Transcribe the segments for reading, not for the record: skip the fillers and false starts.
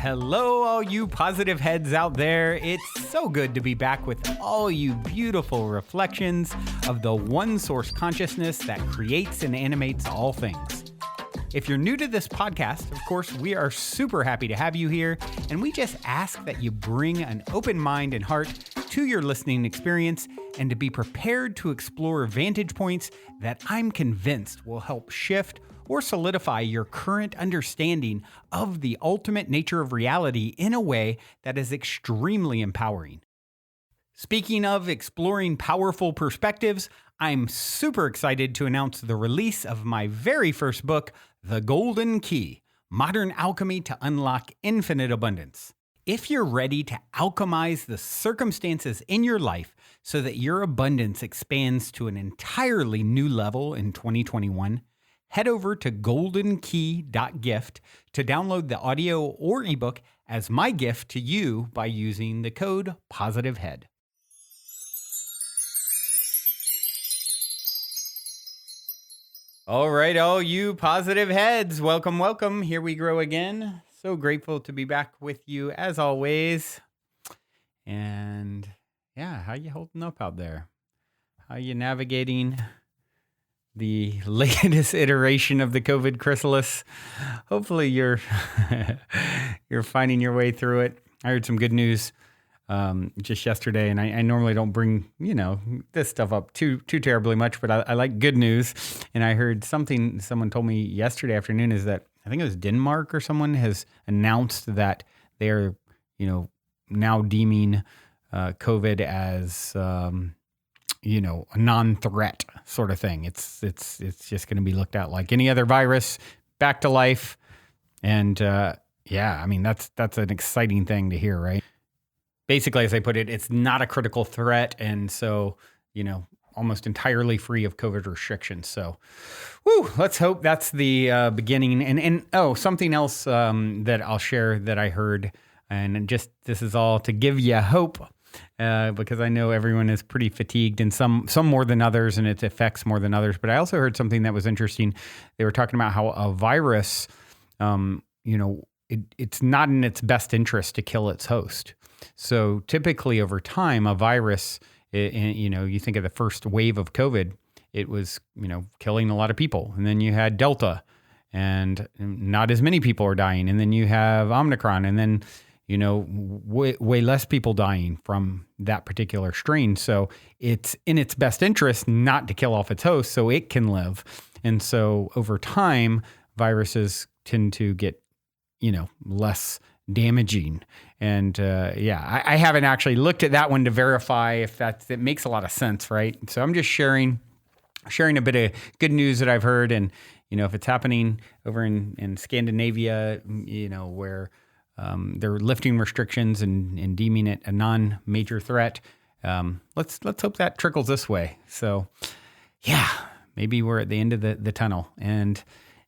Hello, all you positive heads out there. It's so good to be back with all you beautiful reflections of the one source consciousness that creates and animates all things. If you're new to this podcast, of course, we are super happy to have you here, and we just ask that you bring an open mind and heart to your listening experience and to be prepared to explore vantage points that I'm convinced will help shift or solidify your current understanding of the ultimate nature of reality in a way that is extremely empowering. Speaking of exploring powerful perspectives, I'm super excited to announce the release of my very first book, The Golden Key: Modern Alchemy to Unlock Infinite Abundance. If you're ready to alchemize the circumstances in your life so that your abundance expands to an entirely new level in 2021, head over to goldenkey.gift to download the audio or ebook as my gift to you by using the code POSITIVEHEAD. All right, all you positive heads, welcome, welcome. Here we grow again. So grateful to be back with you as always. And yeah, how you holding up out there? How you navigating the latest iteration of the COVID chrysalis? Hopefully you're you're finding your way through it. I heard some good news just yesterday, and I normally don't bring, this stuff up too terribly much, but I like good news. And I heard someone told me yesterday afternoon is that I think it was Denmark or someone has announced that they're, now deeming COVID as a non-threat sort of thing. It's just going to be looked at like any other virus, back to life. And that's an exciting thing to hear, right? Basically, as I put it, it's not a critical threat, and so, almost entirely free of COVID restrictions. So, let's hope that's the beginning. And something else that I'll share that I heard, and just this is all to give you hope, because I know everyone is pretty fatigued, and some more than others, and it affects more than others. But I also heard something that was interesting. They were talking about how a virus, it's not in its best interest to kill its host. So typically over time, a virus, you think of the first wave of COVID, it was, killing a lot of people. And then you had Delta, and not as many people are dying. And then you have Omicron, and then, way less people dying from that particular strain. So it's in its best interest not to kill off its host so it can live. And so over time, viruses tend to get, less damaging. And I haven't actually looked at that one to verify if it makes a lot of sense, right? So I'm just sharing a bit of good news that I've heard. And, if it's happening over in Scandinavia, where they're lifting restrictions and deeming it a non-major threat, let's hope that trickles this way. So maybe we're at the end of the tunnel. And,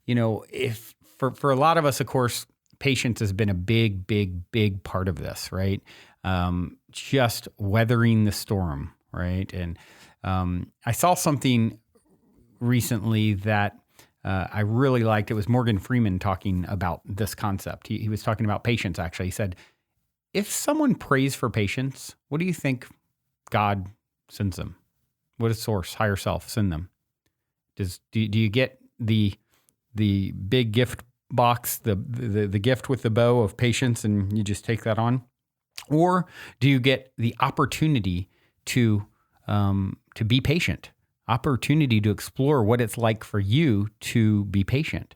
if for a lot of us, of course, patience has been a big, big, big part of this, right? Just weathering the storm, right? And I saw something recently that I really liked. It was Morgan Freeman talking about this concept. He was talking about patience, actually. He said, if someone prays for patience, what do you think God sends them? What does source, higher self, send them? Do you get the big gift box, the gift with the bow of patience, and you just take that on? Or do you get the opportunity to be patient, opportunity to explore what it's like for you to be patient,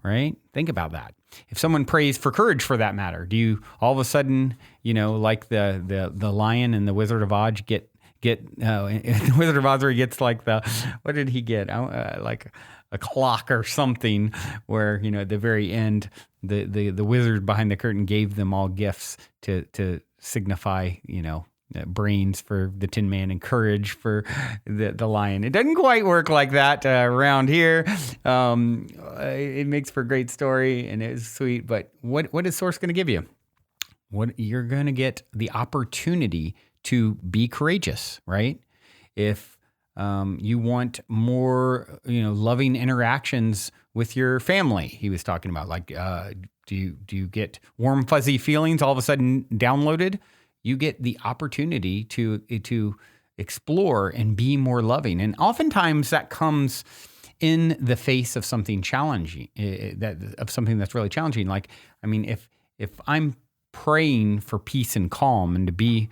right? Think about that. If someone prays for courage, for that matter, do you all of a sudden, like the lion and the Wizard of Oz get the Wizard of Oz where he gets like what did he get? Like a clock or something, where at the very end, the wizard behind the curtain gave them all gifts to signify brains for the Tin Man and courage for the lion. It doesn't quite work like that around here. It makes for a great story and it's sweet, but what is Source going to give you? What you're going to get the opportunity to be courageous, right? If You want more, loving interactions with your family. He was talking about like, do you get warm, fuzzy feelings all of a sudden downloaded? You get the opportunity to explore and be more loving. And oftentimes that comes in the face of something challenging, of something that's really challenging. Like, I mean, if I'm praying for peace and calm and to be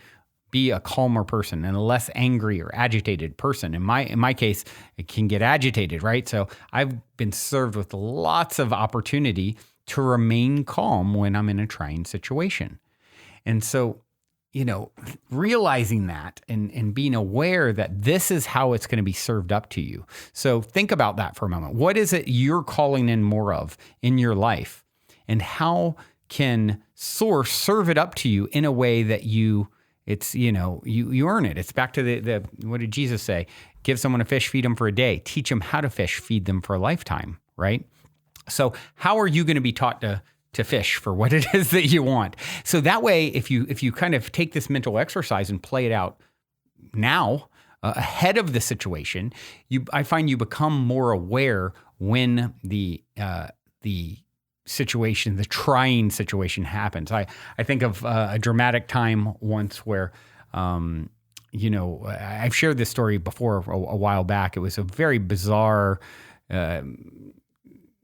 a calmer person and a less angry or agitated person. In my case, it can get agitated, right? So I've been served with lots of opportunity to remain calm when I'm in a trying situation. And so, realizing that and being aware that this is how it's going to be served up to you. So think about that for a moment. What is it you're calling in more of in your life? And how can Source serve it up to you in a way that you earn it. It's back to the what did Jesus say? Give someone a fish, feed them for a day. Teach them how to fish, feed them for a lifetime, right? So how are you going to be taught to fish for what it is that you want? So that way, if you kind of take this mental exercise and play it out now, ahead of the situation, I find you become more aware when the situation, the trying situation happens. I think of a dramatic time once where, I've shared this story before a while back. It was a very bizarre,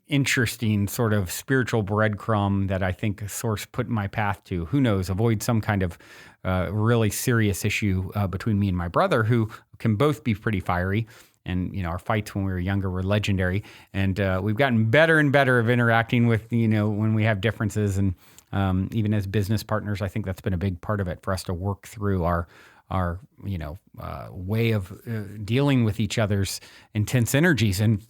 interesting sort of spiritual breadcrumb that I think a Source put in my path to, who knows, avoid some kind of really serious issue between me and my brother, who can both be pretty fiery. And, our fights when we were younger were legendary. And we've gotten better and better of interacting with, when we have differences. And even as business partners, I think that's been a big part of it for us to work through our way of dealing with each other's intense energies. And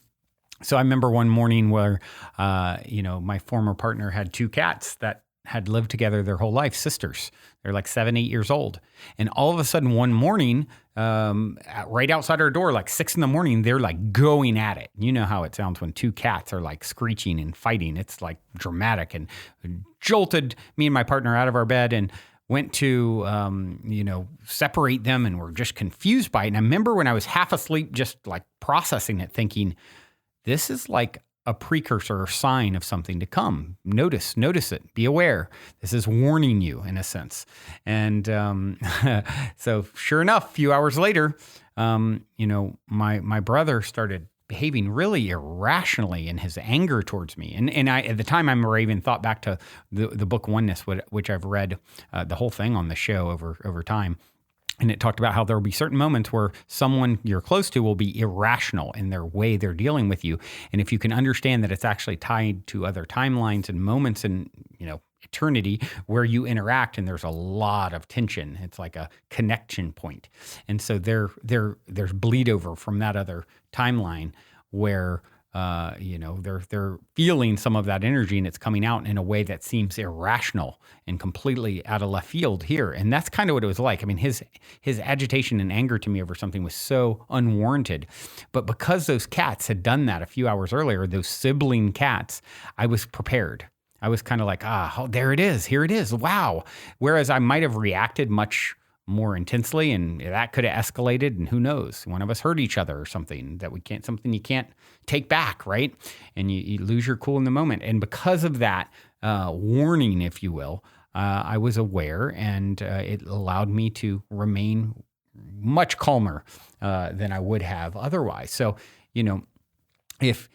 so I remember one morning where, my former partner had two cats that had lived together their whole life, sisters. They're like 7, 8 years old. And all of a sudden one morning, right outside our door, like 6 a.m, they're like going at it. You know how it sounds when two cats are like screeching and fighting. It's like dramatic, and jolted me and my partner out of our bed and went to, separate them, and we're just confused by it. And I remember when I was half asleep, just like processing it, thinking, this is like a precursor or sign of something to come. Notice it, be aware. This is warning you in a sense. And so sure enough, a few hours later, my brother started behaving really irrationally in his anger towards me. And I, at the time, I remember even thought back to the book Oneness, which I've read the whole thing on the show over time. And it talked about how there will be certain moments where someone you're close to will be irrational in their way they're dealing with you. And if you can understand that it's actually tied to other timelines and moments in, eternity where you interact, and there's a lot of tension. It's like a connection point. And so there's bleed over from that other timeline where they're feeling some of that energy, and it's coming out in a way that seems irrational and completely out of left field here. And that's kind of what it was like. I mean, his agitation and anger to me over something was so unwarranted. But because those cats had done that a few hours earlier, those sibling cats, I was prepared. I was kind of like, there it is. Here it is. Wow. Whereas I might have reacted much more intensely, and that could have escalated, and who knows, one of us hurt each other or something something you can't take back, right? And you lose your cool in the moment. And because of that warning, if you will, I was aware, and it allowed me to remain much calmer than I would have otherwise. So, if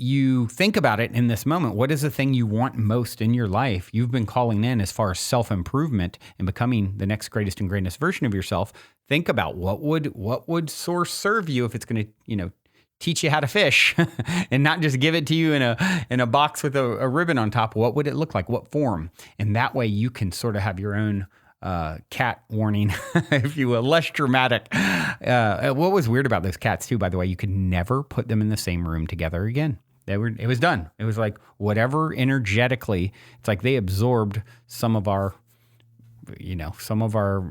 you think about it in this moment, what is the thing you want most in your life you've been calling in as far as self-improvement and becoming the next greatest and greatest version of yourself? Think about what would Source serve you if it's going to, teach you how to fish and not just give it to you in a box with a ribbon on top. What would it look like? What form? And that way you can sort of have your own cat warning, if you will, less dramatic. What was weird about those cats too, by the way, you could never put them in the same room together again. It was done. It was like whatever energetically, it's like they absorbed some of our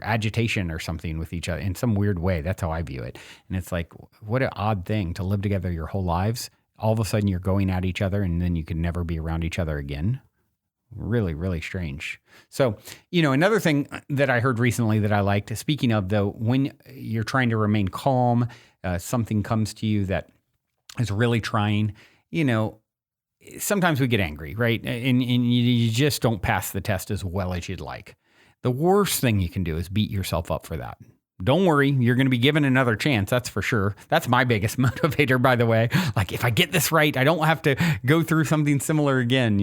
agitation or something with each other in some weird way. That's how I view it. And it's like, what an odd thing to live together your whole lives. All of a sudden you're going at each other, and then you can never be around each other again. Really, really strange. So, another thing that I heard recently that I liked, speaking of though, when you're trying to remain calm, something comes to you that is really trying, sometimes we get angry, right? And you just don't pass the test as well as you'd like. The worst thing you can do is beat yourself up for that. Don't worry, you're going to be given another chance, that's for sure. That's my biggest motivator, by the way. Like, if I get this right, I don't have to go through something similar again,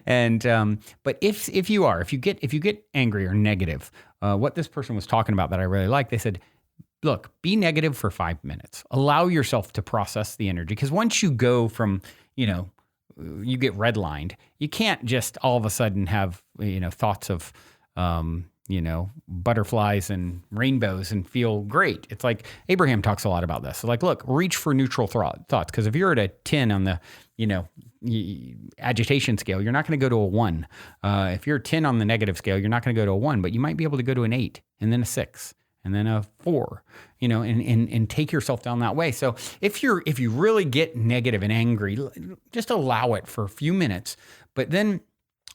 And but if you get angry or negative, what this person was talking about that I really like, they said, look, be negative for 5 minutes. Allow yourself to process the energy, because once you go from, you get redlined, you can't just all of a sudden have, thoughts of, butterflies and rainbows and feel great. It's like Abraham talks a lot about this. So like, look, reach for neutral thoughts. Because if you're at a 10 on the, agitation scale, you're not going to go to a 1. If you're a 10 on the negative scale, you're not going to go to a 1, but you might be able to go to an 8 and then a 6 and then a 4, and take yourself down that way. So if you really get negative and angry, just allow it for a few minutes. But then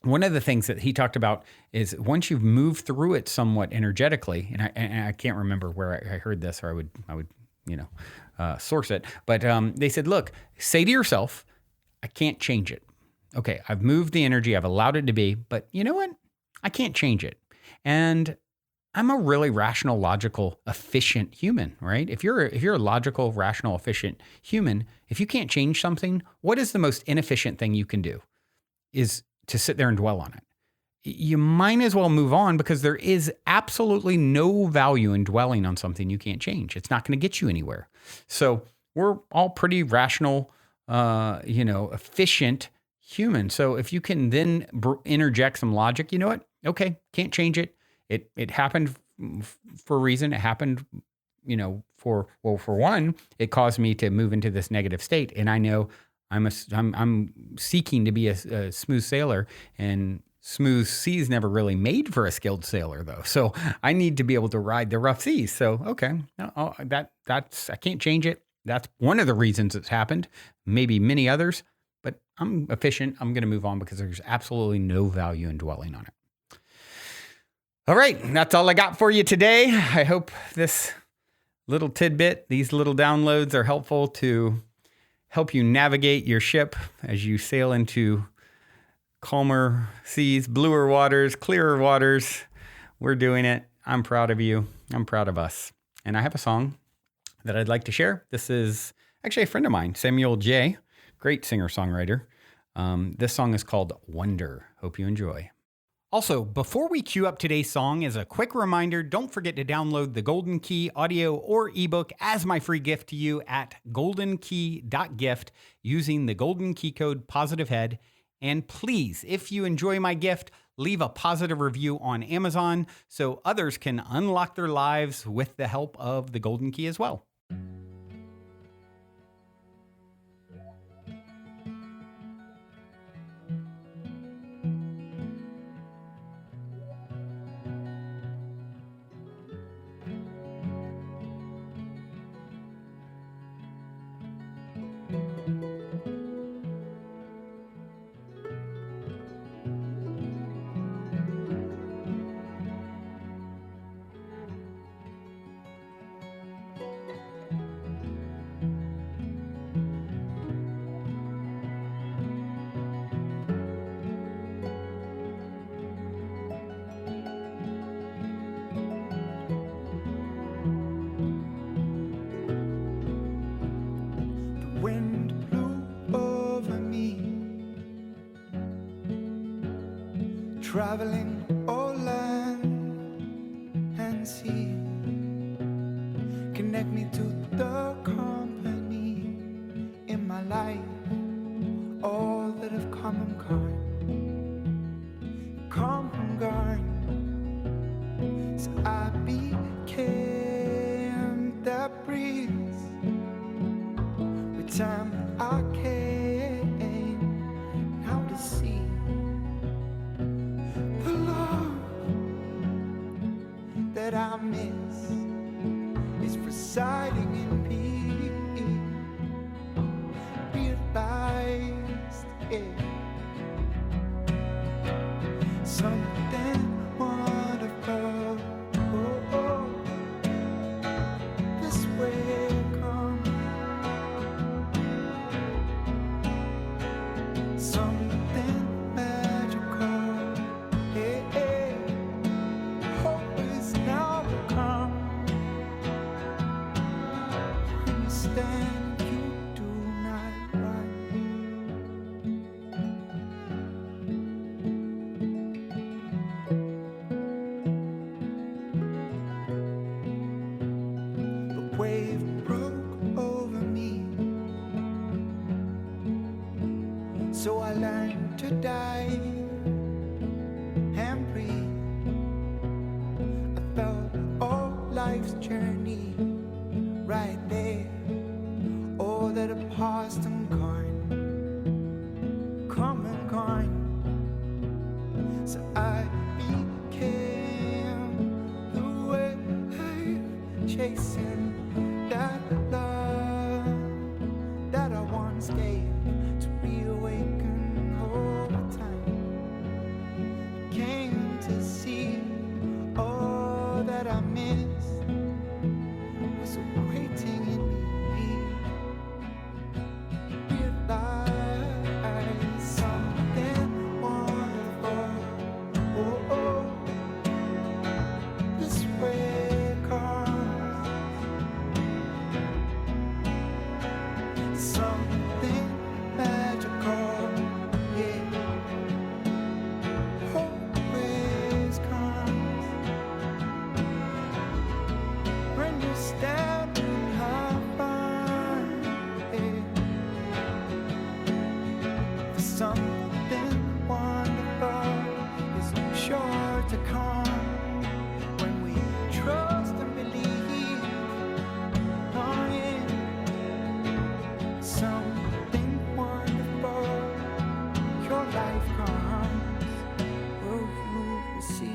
one of the things that he talked about is once you've moved through it somewhat energetically, and I can't remember where I heard this, or I would source it, but they said, look, say to yourself, I can't change it. Okay, I've moved the energy, I've allowed it to be, but you know what? I can't change it. And I'm a really rational, logical, efficient human, right? If you're a logical, rational, efficient human, if you can't change something, what is the most inefficient thing you can do? Is to sit there and dwell on it. You might as well move on, because there is absolutely no value in dwelling on something you can't change. It's not going to get you anywhere. So we're all pretty rational, efficient humans. So if you can then interject some logic, you know what? Okay, can't change it. It happened for a reason. It happened, for one, it caused me to move into this negative state, and I know I'm seeking to be a smooth sailor, and smooth seas never really made for a skilled sailor, though. So I need to be able to ride the rough seas. So okay, that's I can't change it. That's one of the reasons it's happened. Maybe many others, but I'm efficient. I'm going to move on, because there's absolutely no value in dwelling on it. All right, that's all I got for you today. I hope this little tidbit, these little downloads, are helpful to help you navigate your ship as you sail into calmer seas, bluer waters, clearer waters. We're doing it. I'm proud of you. I'm proud of us. And I have a song that I'd like to share. This is actually a friend of mine, Samuel J., great singer-songwriter. This song is called Wonder. Hope you enjoy. Also, before we cue up today's song, as a quick reminder, don't forget to download the Golden Key audio or ebook as my free gift to you at goldenkey.gift using the Golden Key code POSITIVEHEAD. And please, if you enjoy my gift, leave a positive review on Amazon so others can unlock their lives with the help of the Golden Key as well. Wind blew over me, traveling all land and sea. Connect me to the company in my life, all that have come and gone. So I became that breeze. With time I came now to see the love that I miss is residing in me. Realized it. then you do not run. The wave broke over me, so I learned to dive and breathe. I felt all life's journey right there, all that are past and gone, come and gone. So I became the wave, chasing that love that I once gave, to reawaken over time. Came to see all that I missed was waiting in me. Realize something wonderful. Oh, oh, this way comes something magical. Yeah, always comes when you stand and have fun. Yeah. For something wonderful is sure to come when we trust and believe. Oh, yeah. Something wonderful, your life comes, will you receive?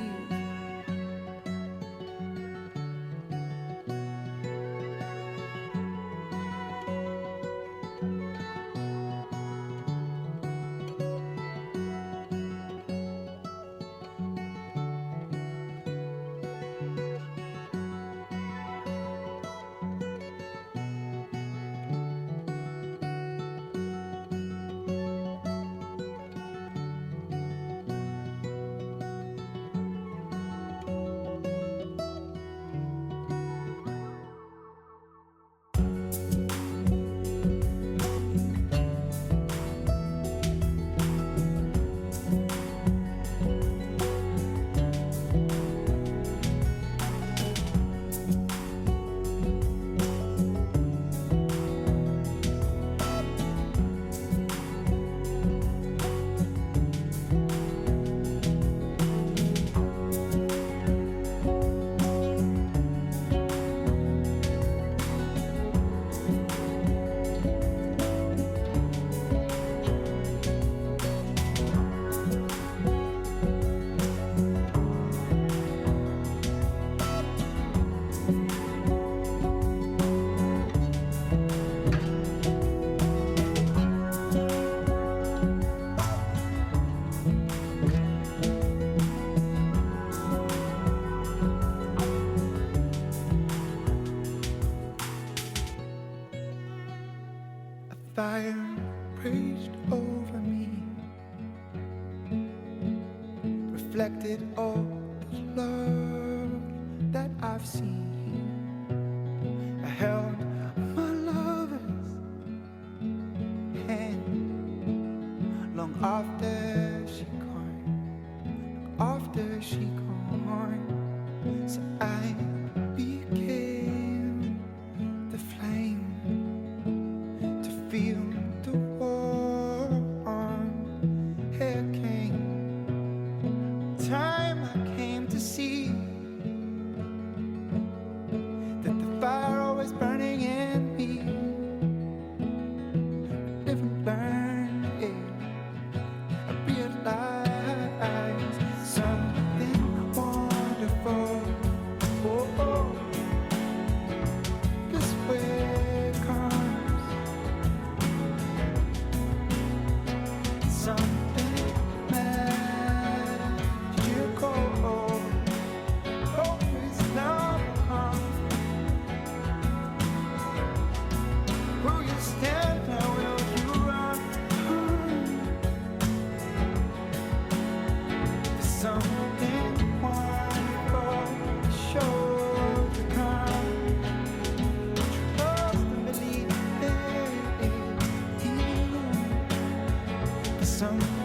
Fire raged over me, reflected all the love that I've seen. I held my lover's hand long after she gone, after she gone. So I became the flame to feel the warm air came. Time I came to see that the fire always burning in me. Live and learn, yeah. I something